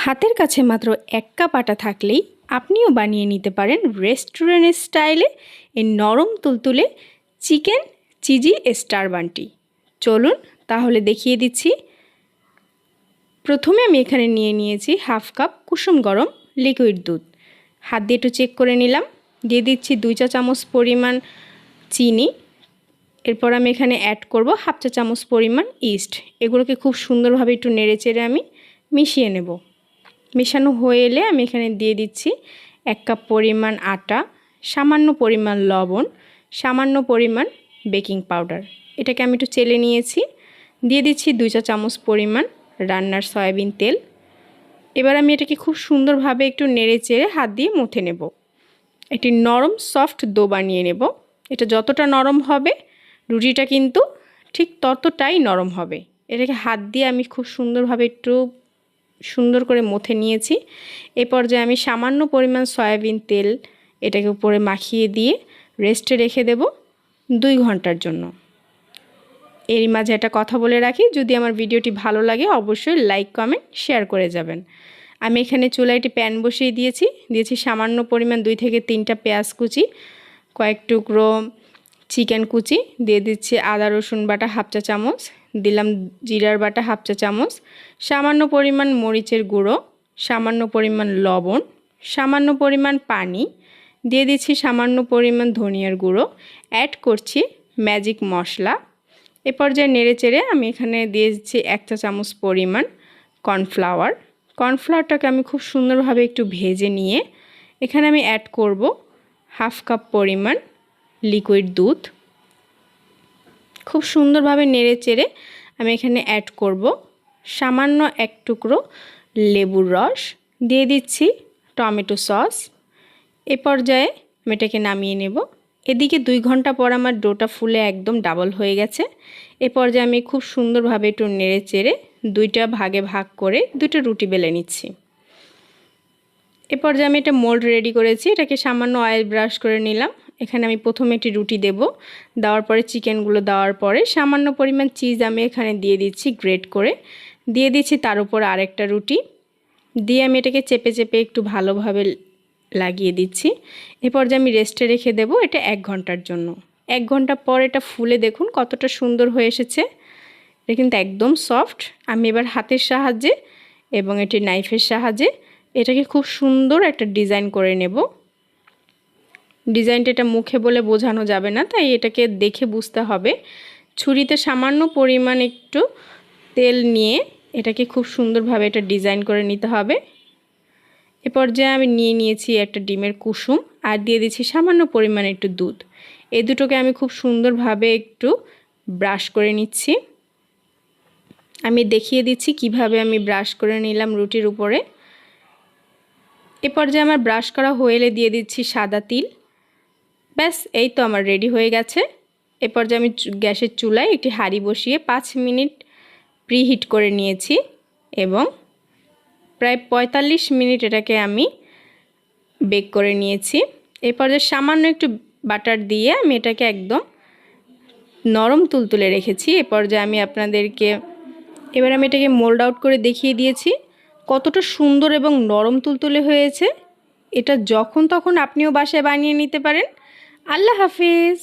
হাতের কাছে মাত্র 1 কাপ আটা থাকলেই আপনিও বানিয়ে নিতে পারেন রেস্টুরেন্ট স্টাইলে এই নরম তুলতুলে চিকেন চিজি স্টার বানটি। চলুন তাহলে দেখিয়ে দিচ্ছি। প্রথমে আমি এখানে নিয়েছি হাফ কাপ কুসুম গরম লিকুইড দুধ। হাত দিয়ে একটু চেক করে নিলাম। দিয়ে দিচ্ছি 2 চা চামচ পরিমাণ চিনি। এরপর আমি এখানে অ্যাড করব হাফ চা চামচ পরিমাণ ইস্ট। এগুলোকে খুব সুন্দরভাবে একটু নেড়েচেড়ে আমি মিশিয়ে নেব। মেশানো হয়ে এলে আমি এখানে দিয়ে দিচ্ছি 1 কাপ পরিমাণ আটা, সামান্য পরিমাণ লবণ, সামান্য পরিমাণ বেকিং পাউডার। এটাকে আমি একটু চেলে নিয়েছি। দিয়ে দিচ্ছি 2 চা চামচ পরিমাণ রান্নার সয়াবিন তেল। এবার আমি এটাকে খুব সুন্দরভাবে একটু নেড়েচেড়ে হাত দিয়ে মথে নেব। একটি নরম সফট ডো বানিয়ে নেব। এটা যতটা নরম হবে রুটিটা কিন্তু ঠিক ততটাই নরম হবে। এটাকে হাত দিয়ে আমি খুব সুন্দরভাবে একটু সুন্দর করে মথে নিয়েছি। এই পর্যায়ে আমি সামান্য পরিমাণ সয়াবিন তেল এটাকে উপরে মাখিয়ে দিয়ে রেস্টে রেখে দেব 2 ঘন্টার জন্য। এরই মাঝে একটা কথা বলে রাখি, যদি আমার ভিডিওটি ভালো লাগে অবশ্যই লাইক কমেন্ট শেয়ার করে যাবেন। আমি এখানে চুলায় একটি প্যান বসিয়ে দিয়েছি সামান্য পরিমাণ 2 থেকে 3টা পেঁয়াজ কুচি, কয়েক টুকরো চিকেন কুচি, দিয়ে দিচ্ছি আদা রসুন বাটা হাফ চা চামচ, দিলাম জিরার বাটা হাফ চা চামচ, সামান্য পরিমাণ মরিচের গুঁড়ো, সামান্য পরিমাণ লবণ, সামান্য পরিমাণ পানি, দিয়ে দিচ্ছি সামান্য পরিমাণ ধনিয়ার গুঁড়ো, অ্যাড করছি ম্যাজিক মশলা। এ পর্যায়ে নেড়েচেড়ে আমি এখানে দিয়ে দিচ্ছি 1 চা চামচ পরিমাণ কর্নফ্লাওয়ার। কর্নফ্লাওয়ারটাকে আমি খুব সুন্দরভাবে একটু ভেজে নিয়ে এখানে আমি অ্যাড করব হাফ কাপ পরিমাণ লিকুইড দুধ। খুব সুন্দরভাবে নেড়েচেড়ে আমি এখানে অ্যাড করব সামান্য 1 টুকরো লেবুর রস, দিয়ে দিচ্ছি টমেটো সস। এ পর্যায়ে আমি এটাকে নামিয়ে নেব। এদিকে 2 ঘন্টা পর আমার ডোটা ফুলে একদম ডাবল হয়ে গেছে। এ পর্যায়ে আমি খুব সুন্দরভাবে একটু নেড়েচেড়ে 2টা ভাগে ভাগ করে 2টা রুটি বেলে নিচ্ছি। এ পর্যায়ে আমি এটা মোল্ড রেডি করেছি। এটাকে সামান্য অয়েল ব্রাশ করে নিলাম। এখানে আমি প্রথমে একটি রুটি দেব। দেওয়ার পরে চিকেনগুলো দেওয়ার পরে সামান্য পরিমাণ চিজ আমি এখানে দিয়ে দিচ্ছি গ্রেট করে। দিয়ে দিচ্ছি তার উপর আরেকটা রুটি দিয়ে আমি এটাকে চেপে চেপে একটু ভালোভাবে লাগিয়ে দিচ্ছি। এ পর্যায়ে আমি রেস্টে রেখে দেব এটা 1 ঘন্টার জন্য। 1 ঘন্টা পর এটা ফুলে দেখুন কতটা সুন্দর হয়ে এসেছে। এটা কিন্তু একদম সফট। আমি এবার হাতের সাহায্যে এবং এটি নাইফের সাহায্যে এটাকে খুব সুন্দর একটা ডিজাইন করে নেব। ডিজাইনটা এটা মুখে বলে বোঝানো যাবে না, তাই এটাকে দেখে বুঝতে হবে। ছুরিতে সামান্য পরিমাণ একটু তেল নিয়ে এটাকে খুব সুন্দরভাবে এটা ডিজাইন করে নিতে হবে। এ পর্যায়ে আমি নিয়েছি একটা ডিমের কুসুম আর দিয়ে দিচ্ছি সামান্য পরিমাণ একটু দুধ। এই দুটোকে আমি খুব সুন্দরভাবে একটু ব্রাশ করে নিচ্ছি। আমি দেখিয়ে দিচ্ছি কিভাবে আমি ব্রাশ করে নিলাম রুটির উপরে। এ পর্যায়ে আমার ব্রাশ করা হয়ে দিয়ে দিচ্ছি সাদা তিল। ব্যাস এই তো আমার রেডি হয়ে গেছে। এ পর্যায়ে আমি গ্যাসের চুলায় একটি হাঁড়ি বসিয়ে 5 মিনিট প্রিহিট করে নিয়েছি এবং প্রায় 45 মিনিট এটাকে আমি বেক করে নিয়েছি। এ পর্যায়ে সামান্য একটু বাটার দিয়ে আমি এটাকে একদম নরম তুলতুলে রেখেছি। এ পর্যায়ে আমি আপনাদেরকে এবার আমি এটাকে মোল্ড আউট করে দেখিয়ে দিয়েছি কতটা সুন্দর এবং নরম তুলতুলে হয়েছে। এটা যখন তখন আপনিও বাসায় বানিয়ে নিতে পারেন। আল্লাহ হাফেজ।